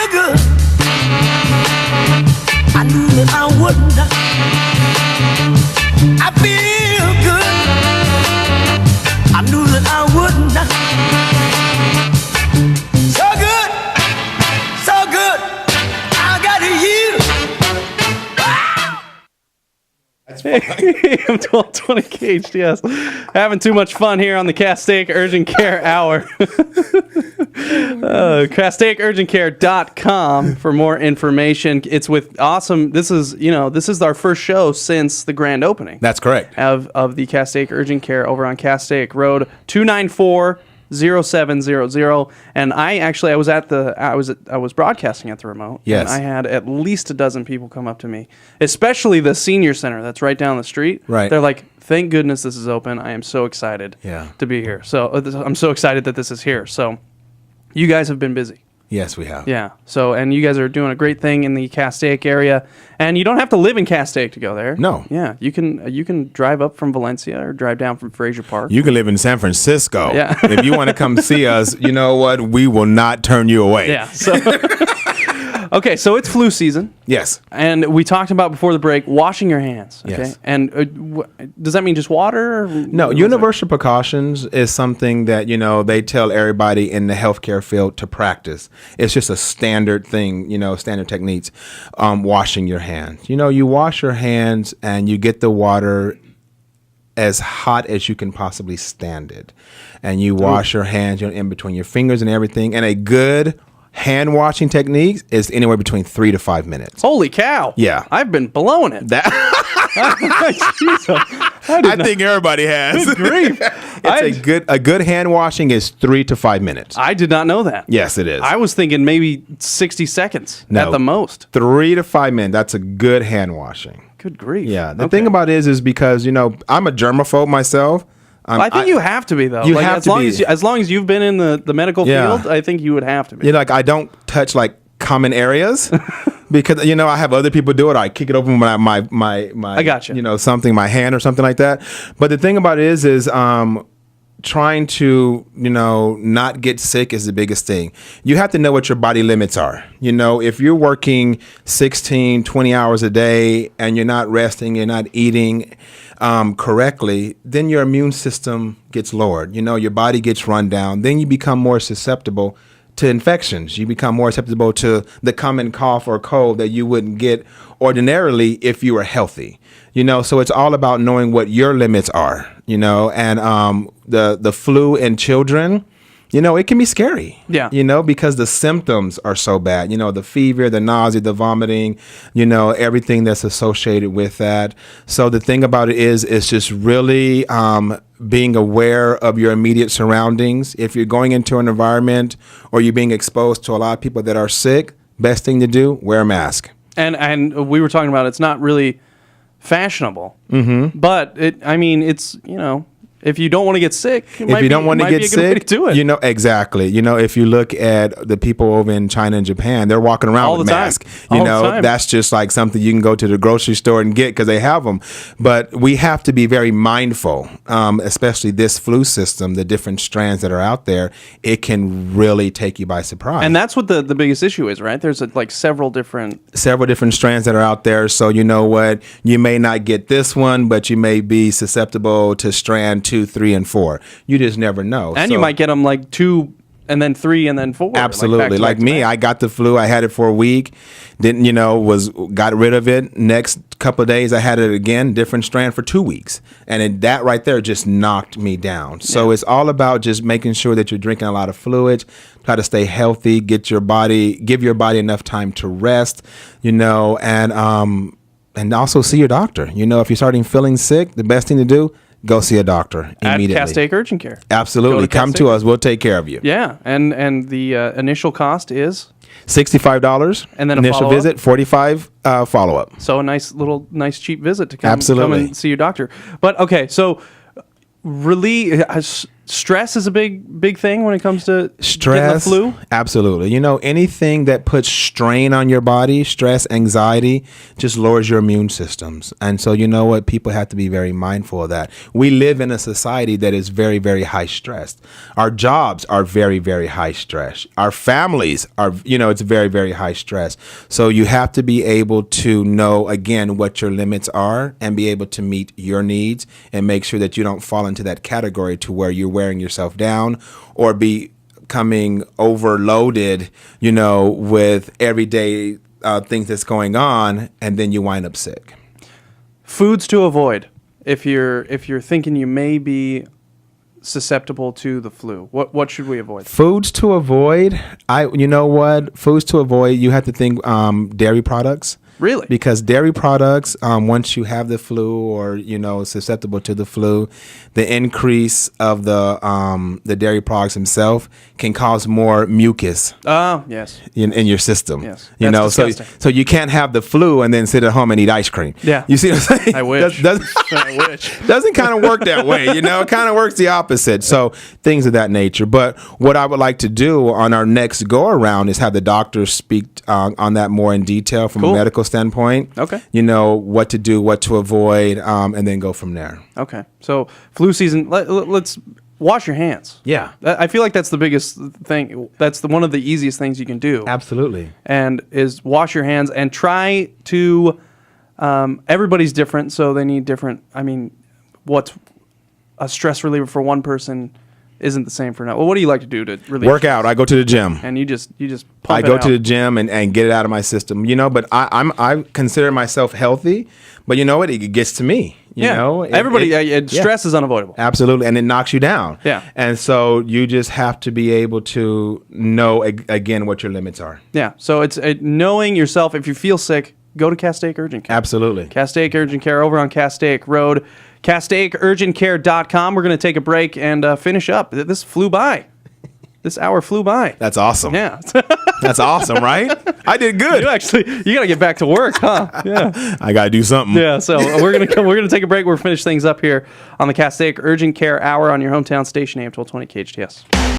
feel good. I knew that I wouldn't. I feel good. I knew that I wouldn't. So good, so good. I got you. I'm 1220 KHTS. Having too much fun here on the Castaic Urgent Care Hour. CastaicUrgentCare.com for more information. It's with awesome. This is our first show since the grand opening. That's correct. Of the Castaic Urgent Care over on Castaic Road, 294-0700. And I was broadcasting at the remote. Yes. And I had at least a dozen people come up to me, especially the senior center that's right down the street. Right. They're like, thank goodness this is open. I am so excited to be here. So I'm so excited that this is here. So you guys have been busy. Yes, we have. Yeah. So, and you guys are doing a great thing in the Castaic area, and you don't have to live in Castaic to go there. No. Yeah. You can drive up from Valencia or drive down from Fraser Park. You can live in San Francisco. Yeah. If you want to come see us, you know what? We will not turn you away. Yeah. So, okay. So it's flu season. Yes. And we talked about before the break washing your hands. Okay. Yes. And does that mean just water? Or No, universal precautions is something that, they tell everybody in the healthcare field to practice. It's just a standard thing, standard techniques. Washing your hands. You wash your hands and you get the water as hot as you can possibly stand it. And you wash your hands in between your fingers and everything. And a good hand washing technique is anywhere between 3 to 5 minutes. Holy cow. Yeah. I've been blowing it. I think everybody has. Good grief. It's a good hand washing is 3 to 5 minutes. I did not know that. Yes, it is. I was thinking maybe 60 seconds at the most. 3 to 5 minutes. That's a good hand washing. Good grief. Yeah. The thing about it is because, I'm a germaphobe myself. I think you have to be, though. You have to be. As long as you've been in the medical field, I think you would have to be. I don't touch common areas because I have other people do it. I kick it open with my I gotcha. Something, my hand or something like that. But the thing about it is trying to not get sick is the biggest thing. You have to know what your body limits are. If you're working 16, 20 hours a day and you're not resting, you're not eating correctly, then your immune system gets lowered. Your body gets run down. Then you become more susceptible to infections. You become more susceptible to the common cough or cold that you wouldn't get ordinarily if you were healthy. So it's all about knowing what your limits are, and the flu in children, it can be scary. Yeah. Because the symptoms are so bad, the fever, the nausea, the vomiting, everything that's associated with that. So the thing about it is, it's just really being aware of your immediate surroundings. If you're going into an environment or you're being exposed to a lot of people that are sick, best thing to do, wear a mask. And we were talking about it's not really fashionable, but it's if you don't want to get sick, do it. Exactly. If you look at the people over in China and Japan, they're walking around with masks. That's just like something you can go to the grocery store and get because they have them. But we have to be very mindful, especially this flu system, the different strands that are out there. It can really take you by surprise. And that's what the biggest issue is, right? There's several different strands that are out there. So you know what? You may not get this one, but you may be susceptible to strand 2, 3, and 4. You just never know. And you might get them 2 and then 3 and then 4. Absolutely. Like me, I got the flu. I had it for a week. Didn't, got rid of it. Next couple of days, I had it again, different strand for 2 weeks. And that right there just knocked me down. So it's all about just making sure that you're drinking a lot of fluids, try to stay healthy, give your body enough time to rest, and also see your doctor. If you're starting feeling sick, the best thing to do, go see a doctor immediately. At Castaic Urgent Care. Absolutely. Come to us. We'll take care of you. Yeah. And the initial cost is? $65. And then initial visit, $45 follow-up. So a nice cheap visit to come and see your doctor. But, okay, so Stress is a big thing when it comes to stress. Getting the flu. Absolutely. Anything that puts strain on your body, stress, anxiety, just lowers your immune systems. And so, you know what? People have to be very mindful of that. We live in a society that is very, very high stressed. Our jobs are very, very high stress. Our families are, it's very, very high stress. So you have to be able to know, again, what your limits are and be able to meet your needs and make sure that you don't fall into that category to where you're wearing yourself down or becoming overloaded, with everyday things that's going on, and then you wind up sick. Foods to avoid if you're thinking you may be susceptible to the flu. What should we avoid? Foods to avoid. Foods to avoid. You have to think dairy products. Really? Because dairy products, once you have the flu or, susceptible to the flu, the increase of the dairy products themselves can cause more mucus. Oh, yes. In your system. Yes. That's disgusting. So you can't have the flu and then sit at home and eat ice cream. Yeah. You see what I'm saying? I wish. I wish. Doesn't kind of work that way, It kind of works the opposite. So things of that nature. But what I would like to do on our next go around is have the doctors speak on that more in detail from a medical standpoint. Okay. What to do, what to avoid, and then go from there. Okay. So flu season, let's wash your hands. Yeah. I feel like that's the biggest thing. That's one of the easiest things you can do. Absolutely. And is wash your hands and try to, everybody's different, so they need different, what's a stress reliever for one person isn't the same for another. Well, what do you like to do to relieve work out? I go to the gym. And you just pump I it go out. to the gym and get it out of my system, But I consider myself healthy, but you know what? It gets to me. Stress is unavoidable. Absolutely, and it knocks you down. Yeah. And so you just have to be able to know again what your limits are. Yeah. So it's knowing yourself. If you feel sick, go to Castaic Urgent Care. Absolutely. Castaic Urgent Care over on Castaic Road. CastaicUrgentCare.com. We're going to take a break and finish up. This flew by. This hour flew by. That's awesome. Yeah. That's awesome, right? I did good. You got to get back to work, huh? Yeah. I got to do something. Yeah, so we're going to take a break. We'll finish things up here on the Castaic Urgent Care Hour on your hometown station, AM 1220 KHTS.